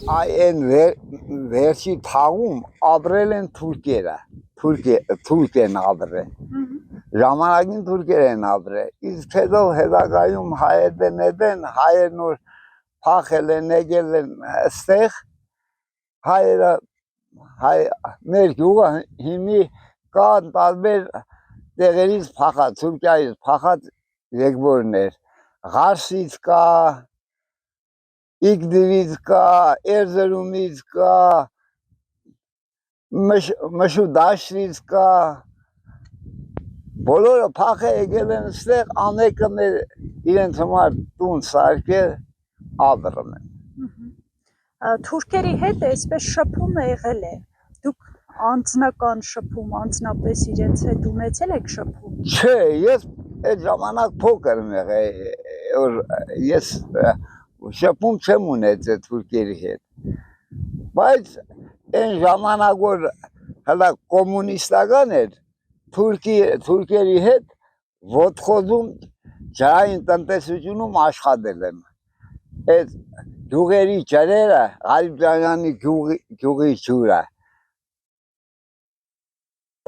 Այն վերջի թաղում ապրել են թուրքերը, թուրք են ապրել, ժամանակին թուրքեր են ապրել, իսկ հետո հետագայում հայերն հայերն որ փախել են, եկել են այստեղ, հայերը, մեր գյուղը հիմի կան տարբեր տեղերից փախած, Թուրքիայից փախած եկվորներ, Ղարսից կա, Իգդիրից կա, Էրզրումից կա, Մշուդաշտից կա, բոլորը փախել եկել են այստեղ, ամենը մեր իրենց համար տուն սարքել ապրում են։ Թուրքերի հետ այսպես շփում եղել է։ Դուք անձնական շփում, անձնապես իրենց հետ ունեցել եք շփում։ Չէ, ես այդ ժամանակ փոքր եմ եղել, որ ես շփում չեմ ունեցել թուրքերի հետ։ Բայց այն ժամանակ որ հələ կոմունիստական էր, թուրքերի հետ ոտխոզում ջրային տնտեսությունում աշխատել եմ։ Այդ գյուղերի ջրերը, Ղարիբյանի գյուղի ջուրը,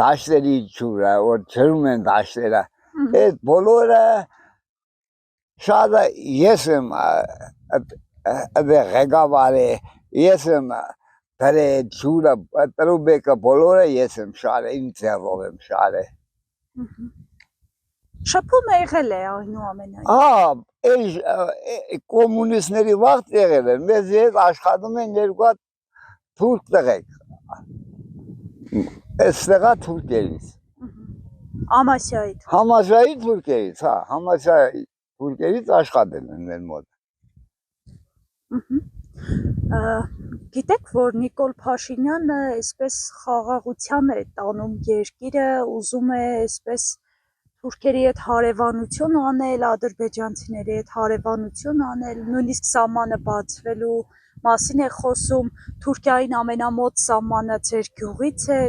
դաշտերի ջուրը, որ ջրում են դաշտերը, այդ բոլորը շատը ես եմ ղեկավարը, ես եմ դրել ջուրը, տրուբեկը բոլորը ես եմ շարել, իմ ձեռով եմ շարել։ Շփում եղել է այնուամենայնիվ։ Այն կոմունիստների վաղ եղել են, մեզ հետ աշխատում են երկու հատ թուրք տղեկ, այստեղա թուրքերից։ Ամասիայից։ Համասիայի թուրքերից, Համասիայի թուրքերից աշխատել են մեր մոտ։ Գիտեք, որ Նիկոլ Փաշինյանը այսպես խաղաղության է տանում երկիրը, ուզում է այսպես թուրքերի հետ հարևանություն անել, ադրբեջանցիների հետ հարևանություն անել, նույնիսկ սահմանը բացվելու մասին է խոսում, Թուրքիային ամենամոտ սահմանը ձեր գյուղից է։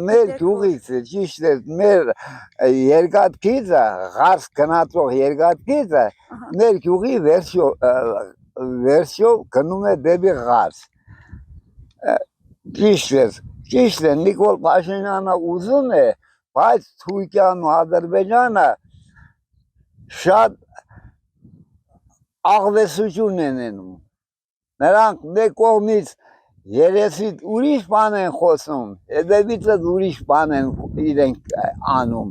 Մեր գյուղից է, ճիշտ է, մեր երկաթգիծը, Ղարս գնացող երկաթգիծը, մեր գյուղի վերջով գնում է դեպի Ղարս։ Ճիշտ է, Նիկոլ Փաշինյանը ուզում է, բայց Թուրքիան ու Ադրբեջանը շատ աղվեսություն են անում։ Նրանք մեկ կողմից երեսիդ ուրիշ բան են խոսում, հետևիցս ուրիշ բան են իրենք անում։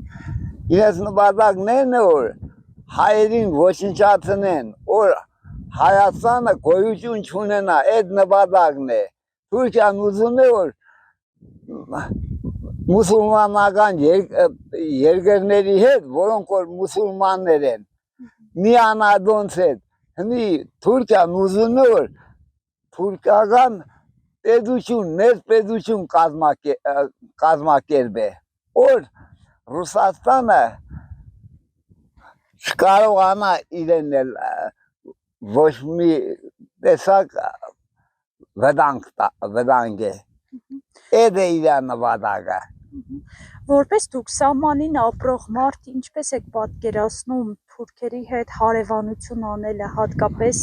Իրենց նպատակն են որ հայերին ոչնչացնեն, որ Հայաստանը գոյություն չունենա, այդ նպատակն է։ Թուրքիան ուզում է որ մուսուլմանական երկրների հետ, որոնք որ մուսուլմաններ են, միանադոնց հետ, հիմի Թուրքիան ուզում է որ թուրքական պետություն, մեծ պետություն կազմակերպե, որ Ռուսաստանը չկարողանա իրեն ոչ մի տեսակ վտանգ է։ Այդ է իր նպատակը։ Որպես դուք սահմանին ապրող մարդ, ինչպես եք պատկերացնում թուրքերի հետ հարևանություն անելը, հատկապես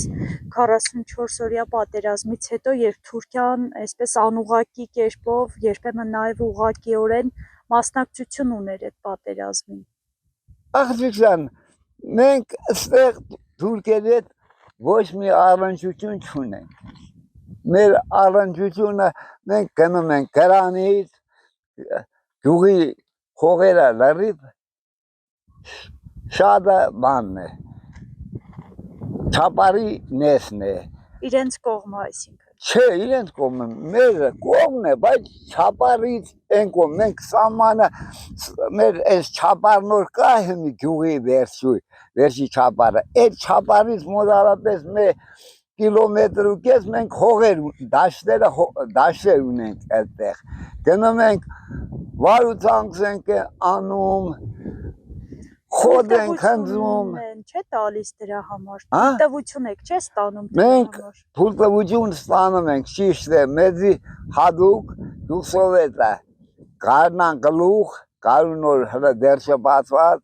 44-օրյա պատերազմից հետո, երբ Թուրքիան այսպես անուղղակի կերպով, երբեմն նաև ուղղակիորեն մասնակցություն ուներ այդ պատերազմին։ Աղջիկան, մենք այստեղ թուրքերի հետ ոչ մի առնչություն չունենք։ Մեր առնչությունը մենք գնում ենք Գրանից, գյուղի հողերը լրիվ շատը բանն է, Չապարի նեսն է։ Իրենց կողմը այսինքն։ Չէ, իրենց կողմը, մեր կողմն է, բայց Չապարից են կողմ, մենք սահմանը, մեր այս Չապարնոր կա հիմի գյուղի վերջի Չապարը, այդ Չապարից մոտարապես մեր կիլոմետր ու կես մենք հողեր, դաշտեր ունենք այդտեղ, գնում ենք, վարուցանք ենք անում, խոդ ենք հնձում։ Չէ տալիս դրա համար, տվություն եք չէ ստանում դրա համար։ Մենք թույլտվություն ստանում ենք, ճիշտ է, մեզի հատուկ դուսովետը, գարնան գլուխ, գարունոր դեր չբացված,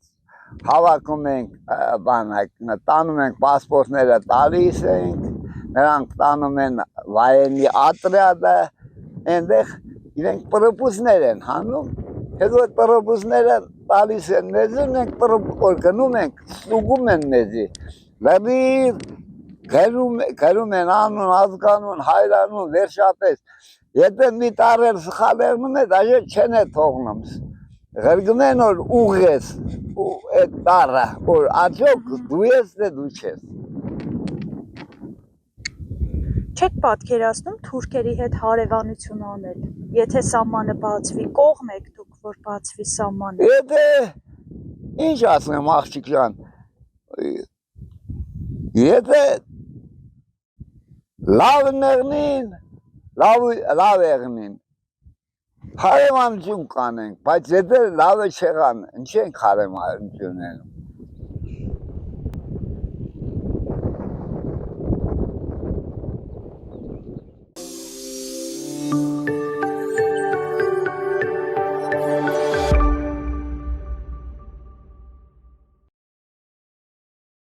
հավաքում ենք, տանում ենք պասպորտները տալիս ենք, նրանք տանում են վայենի ատրիադը, այնտեղ իրենք պրոպուսներ են հանում, հետո պրոպուսները տալիս են մեզ, մենք որ գնում ենք, ստուգում են մեզի, լրիվ գրում են անուն, ազգանուն, հայրանուն, վերջապես, եթե մի տարել սխալ եղնում է, դաժե չեն է թողնում, գրգում են որ ուղես, այդ տարը, որ աչոք դու ես դե դու չես։ Չեք պատկերացնում թուրքերի հետ հարևանություն անել, եթե սահմանը բացվի, կողմ եք դուք, որ բացվի սահմանը։ Եթե ինչ ասեմ աղջիկ ջան, եթե լավ եղնին, լավ եղնին, հարևանություն կանենք, բայց եթե լավը չեղան, ինչ ենք հարևանություն անում։